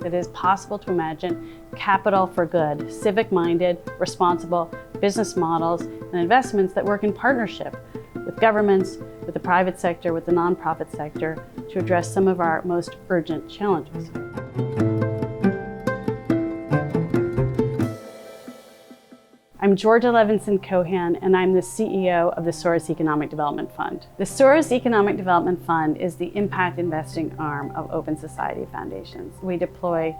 that it is possible to imagine capital for good, civic-minded, responsible business models and investments that work in partnership with governments, with the private sector, with the nonprofit sector to address some of our most urgent challenges. I'm Georgia Levenson Keohane, and I'm the CEO of the Soros Economic Development Fund. The Soros Economic Development Fund is the impact investing arm of Open Society Foundations. We deploy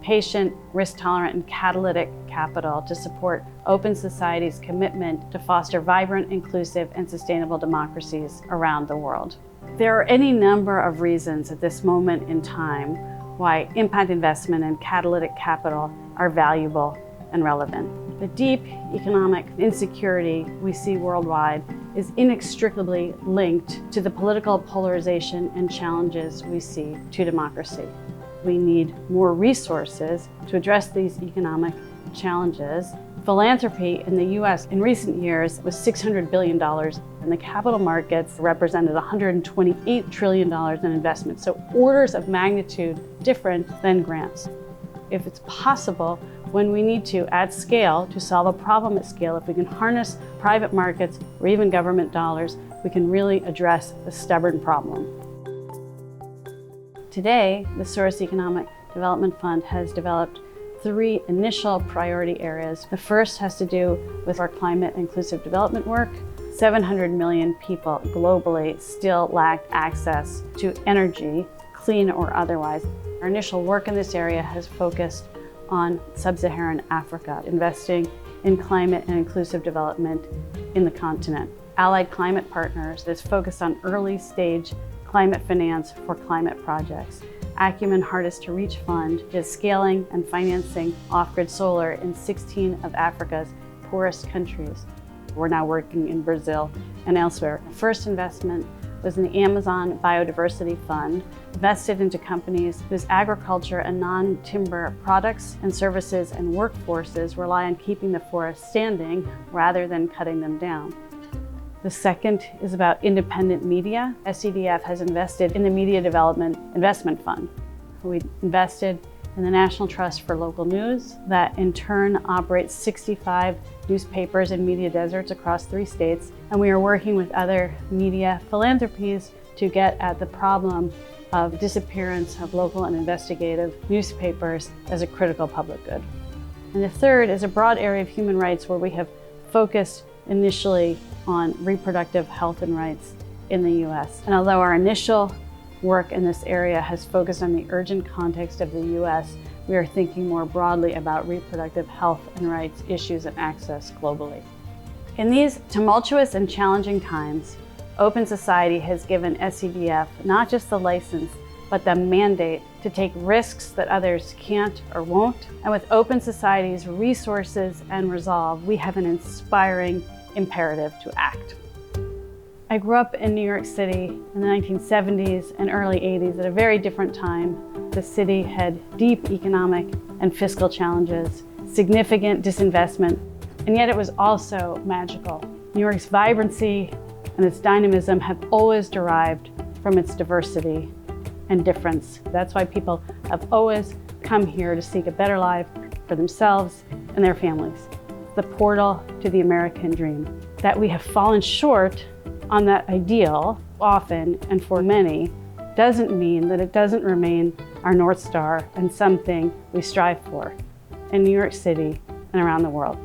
patient, risk-tolerant, and catalytic capital to support open society's commitment to foster vibrant, inclusive, and sustainable democracies around the world. There are any number of reasons at this moment in time why impact investment and catalytic capital are valuable and relevant. The deep economic insecurity we see worldwide is inextricably linked to the political polarization and challenges we see to democracy. We need more resources to address these economic challenges. Philanthropy in the US in recent years was $600 billion, and the capital markets represented $128 trillion in investment, so orders of magnitude different than grants. If it's possible, when we need to, at scale, to solve a problem at scale, if we can harness private markets or even government dollars, we can really address the stubborn problem. Today, the Soros Economic Development Fund has developed 3 initial priority areas. The first has to do with our climate inclusive development work. 700 million people globally still lack access to energy, clean or otherwise. Our initial work in this area has focused on sub-Saharan Africa, investing in climate and inclusive development in the continent. Allied Climate Partners is focused on early stage climate finance for climate projects. Acumen Hardest to Reach Fund is scaling and financing off-grid solar in 16 of Africa's poorest countries. We're now working in Brazil and elsewhere. The first investment was in the Amazon Biodiversity Fund, invested into companies whose agriculture and non-timber products and services and workforces rely on keeping the forest standing rather than cutting them down. The second is about independent media. SEDF has invested in the Media Development Investment Fund. We invested in the National Trust for Local News that in turn operates 65 newspapers in media deserts across 3 states. And we are working with other media philanthropies to get at the problem of disappearance of local and investigative newspapers as a critical public good. And the third is a broad area of human rights where we have focused initially on reproductive health and rights in the US. And although our initial work in this area has focused on the urgent context of the US, we are thinking more broadly about reproductive health and rights issues and access globally. In these tumultuous and challenging times, Open Society has given SEDF not just the license, but the mandate to take risks that others can't or won't. And with Open Society's resources and resolve, we have an inspiring imperative to act. I grew up in New York City in the 1970s and early 80s at a very different time. The city had deep economic and fiscal challenges, significant disinvestment, and yet it was also magical. New York's vibrancy and its dynamism have always derived from its diversity and difference. That's why people have always come here to seek a better life for themselves and their families. The portal to the American dream. That we have fallen short on that ideal often and for many doesn't mean that it doesn't remain our North Star and something we strive for in New York City and around the world.